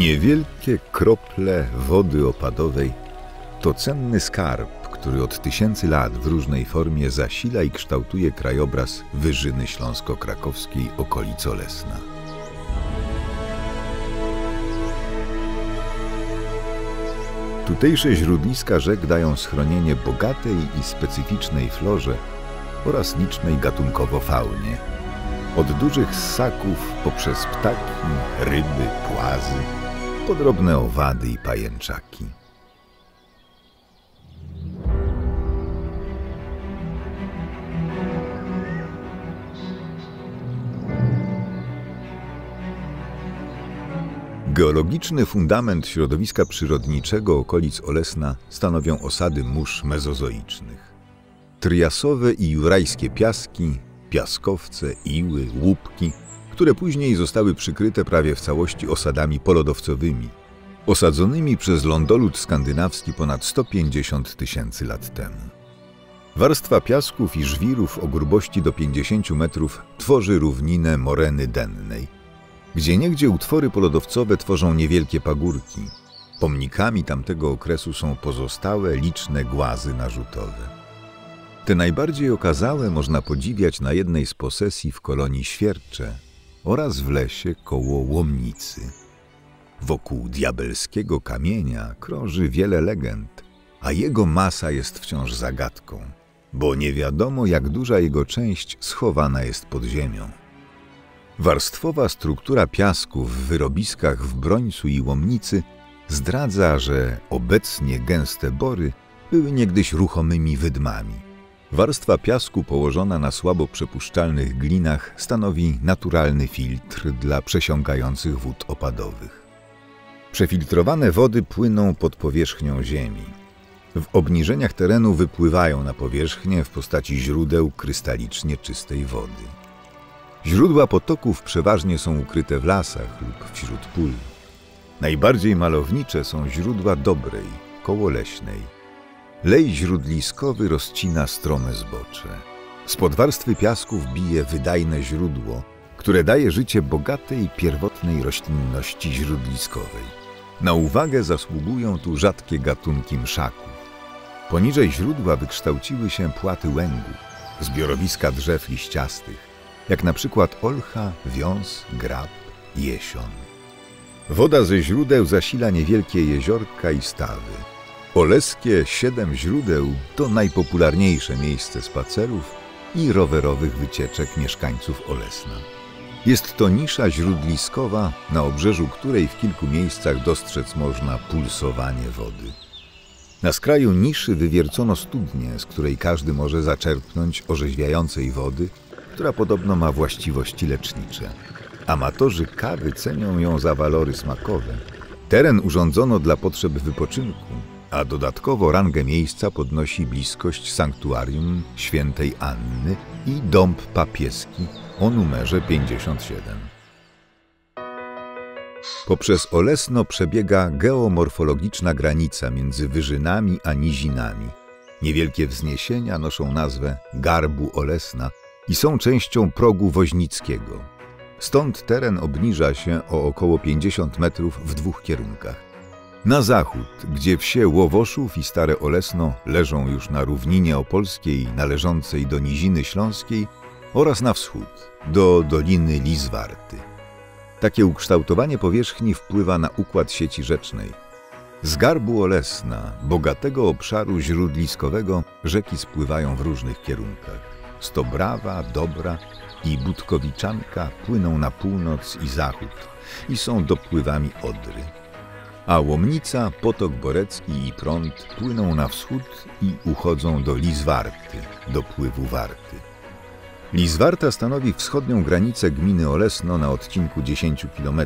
Niewielkie krople wody opadowej to cenny skarb, który od tysięcy lat w różnej formie zasila i kształtuje krajobraz Wyżyny Śląsko-Krakowskiej okolic Olesna. Tutejsze źródliska rzek dają schronienie bogatej i specyficznej florze oraz licznej gatunkowo faunie. Od dużych ssaków poprzez ptaki, ryby, płazy, po drobne owady i pajęczaki. Geologiczny fundament środowiska przyrodniczego okolic Olesna stanowią osady mórz mezozoicznych. Triasowe i jurajskie piaski, piaskowce, iły, łupki, które później zostały przykryte prawie w całości osadami polodowcowymi, osadzonymi przez lądolud skandynawski ponad 150 000 lat temu. Warstwa piasków i żwirów o grubości do 50 metrów tworzy równinę moreny dennej. Gdzieniegdzie utwory polodowcowe tworzą niewielkie pagórki. Pomnikami tamtego okresu są pozostałe liczne głazy narzutowe. Te najbardziej okazałe można podziwiać na jednej z posesji w kolonii Świercze oraz w lesie koło Łomnicy. Wokół diabelskiego kamienia krąży wiele legend, a jego masa jest wciąż zagadką, bo nie wiadomo, jak duża jego część schowana jest pod ziemią. Warstwowa struktura piasku w wyrobiskach w Brońcu i Łomnicy zdradza, że obecnie gęste bory były niegdyś ruchomymi wydmami. Warstwa piasku położona na słabo przepuszczalnych glinach stanowi naturalny filtr dla przesiąkających wód opadowych. Przefiltrowane wody płyną pod powierzchnią ziemi. W obniżeniach terenu wypływają na powierzchnię w postaci źródeł krystalicznie czystej wody. Źródła potoków przeważnie są ukryte w lasach lub wśród pól. Najbardziej malownicze są źródła Dobrej, koło Leśnej. Lej źródliskowy rozcina strome zbocze. Spod warstwy piasków bije wydajne źródło, które daje życie bogatej, pierwotnej roślinności źródliskowej. Na uwagę zasługują tu rzadkie gatunki mszaków. Poniżej źródła wykształciły się płaty łęgów, zbiorowiska drzew liściastych, jak na przykład olcha, wiąz, grab, jesion. Woda ze źródeł zasila niewielkie jeziorka i stawy. Oleskie 7 źródeł to najpopularniejsze miejsce spacerów i rowerowych wycieczek mieszkańców Olesna. Jest to nisza źródliskowa, na obrzeżu której w kilku miejscach dostrzec można pulsowanie wody. Na skraju niszy wywiercono studnię, z której każdy może zaczerpnąć orzeźwiającej wody, która podobno ma właściwości lecznicze. Amatorzy kawy cenią ją za walory smakowe. Teren urządzono dla potrzeb wypoczynku, a dodatkowo rangę miejsca podnosi bliskość sanktuarium Świętej Anny i dąb papieski o numerze 57. Poprzez Olesno przebiega geomorfologiczna granica między wyżynami a nizinami. Niewielkie wzniesienia noszą nazwę Garbu Olesna i są częścią progu woźnickiego. Stąd teren obniża się o około 50 metrów w dwóch kierunkach. Na zachód, gdzie wsie Łowoszów i Stare Olesno leżą już na równinie opolskiej należącej do Niziny Śląskiej, oraz na wschód, do Doliny Lizwarty. Takie ukształtowanie powierzchni wpływa na układ sieci rzecznej. Z Garbu Olesna, bogatego obszaru źródliskowego, rzeki spływają w różnych kierunkach. Stobrawa, Dobra i Budkowiczanka płyną na północ i zachód i są dopływami Odry. A Łomnica, Potok Borecki i Prąd płyną na wschód i uchodzą do Lizwarty, dopływu Warty. Lizwarta stanowi wschodnią granicę gminy Olesno na odcinku 10 km.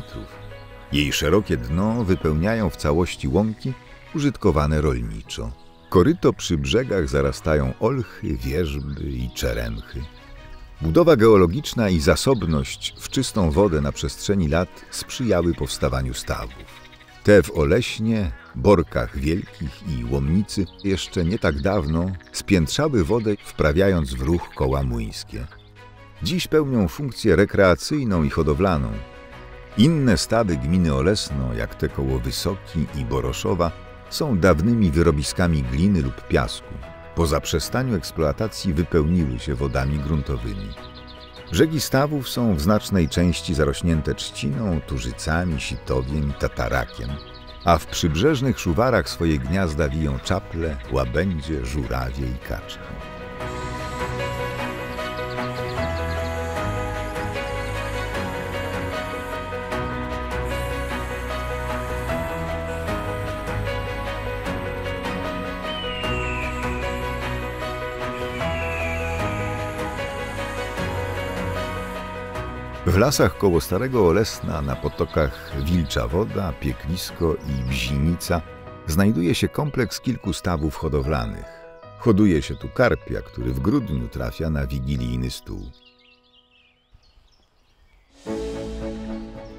Jej szerokie dno wypełniają w całości łąki użytkowane rolniczo. Koryto przy brzegach zarastają olchy, wierzby i czeremchy. Budowa geologiczna i zasobność w czystą wodę na przestrzeni lat sprzyjały powstawaniu stawów. Te w Oleśnie, Borkach Wielkich i Łomnicy jeszcze nie tak dawno spiętrzały wodę, wprawiając w ruch koła młyńskie. Dziś pełnią funkcję rekreacyjną i hodowlaną. Inne stawy gminy Olesno, jak te koło Wysoki i Boroszowa, są dawnymi wyrobiskami gliny lub piasku. Po zaprzestaniu eksploatacji wypełniły się wodami gruntowymi. Brzegi stawów są w znacznej części zarośnięte trzciną, turzycami, sitowiem i tatarakiem, a w przybrzeżnych szuwarach swoje gniazda wiją czaple, łabędzie, żurawie i kaczki. W lasach koło Starego Olesna, na potokach Wilcza Woda, Pieklisko i Bzinica, znajduje się kompleks kilku stawów hodowlanych. Hoduje się tu karpia, który w grudniu trafia na wigilijny stół.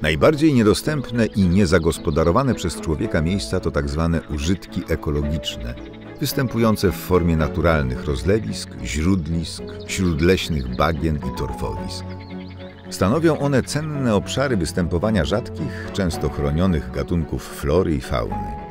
Najbardziej niedostępne i niezagospodarowane przez człowieka miejsca to tak zwane użytki ekologiczne, występujące w formie naturalnych rozlewisk, źródlisk, śródleśnych bagien i torfowisk. Stanowią one cenne obszary występowania rzadkich, często chronionych gatunków flory i fauny.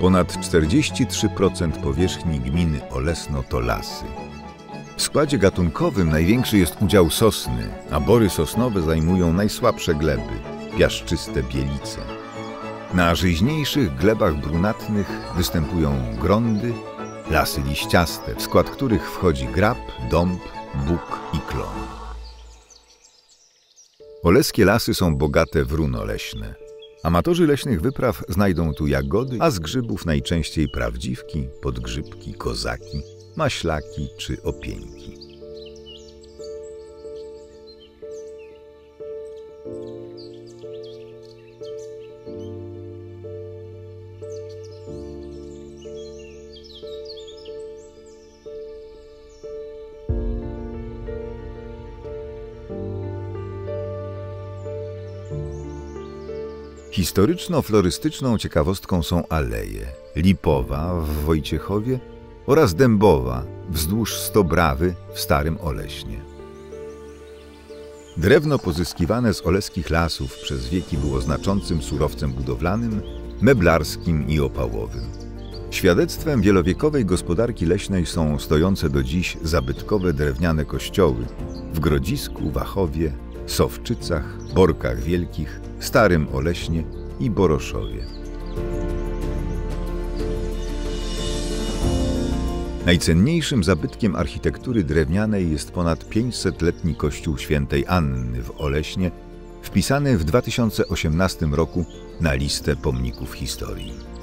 Ponad 43% powierzchni gminy Olesno to lasy. W składzie gatunkowym największy jest udział sosny, a bory sosnowe zajmują najsłabsze gleby, piaszczyste bielice. Na żyźniejszych glebach brunatnych występują grondy, lasy liściaste, w skład których wchodzi grab, dąb, buk i klon. Oleskie lasy są bogate w runo leśne. Amatorzy leśnych wypraw znajdą tu jagody, a z grzybów najczęściej prawdziwki, podgrzybki, kozaki, maślaki czy opieńki. Historyczno-florystyczną ciekawostką są aleje Lipowa w Wojciechowie oraz Dębowa wzdłuż Stobrawy w Starym Oleśnie. Drewno pozyskiwane z oleskich lasów przez wieki było znaczącym surowcem budowlanym, meblarskim i opałowym. Świadectwem wielowiekowej gospodarki leśnej są stojące do dziś zabytkowe drewniane kościoły w Grodzisku, Wachowie, Sowczycach, Borkach Wielkich, Starym Oleśnie i Boroszowie. Najcenniejszym zabytkiem architektury drewnianej jest ponad 500-letni kościół Świętej Anny w Oleśnie, wpisany w 2018 roku na listę pomników historii.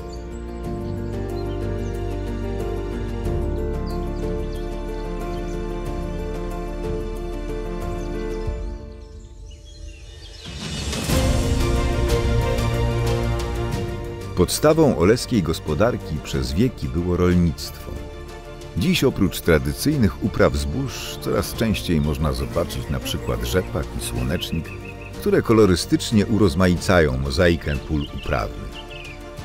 Podstawą oleskiej gospodarki przez wieki było rolnictwo. Dziś oprócz tradycyjnych upraw zbóż coraz częściej można zobaczyć na przykład rzepak i słonecznik, które kolorystycznie urozmaicają mozaikę pól uprawnych.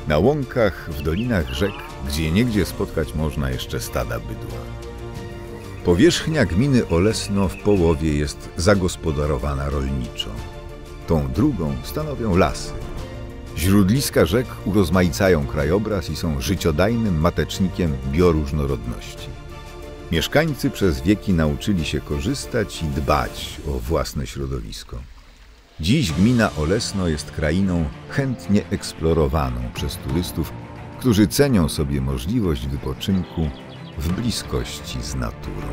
Na łąkach, w dolinach rzek, gdzieniegdzie spotkać można jeszcze stada bydła. Powierzchnia gminy Olesno w połowie jest zagospodarowana rolniczo. Tą drugą stanowią lasy. Źródliska rzek urozmaicają krajobraz i są życiodajnym matecznikiem bioróżnorodności. Mieszkańcy przez wieki nauczyli się korzystać i dbać o własne środowisko. Dziś gmina Olesno jest krainą chętnie eksplorowaną przez turystów, którzy cenią sobie możliwość wypoczynku w bliskości z naturą.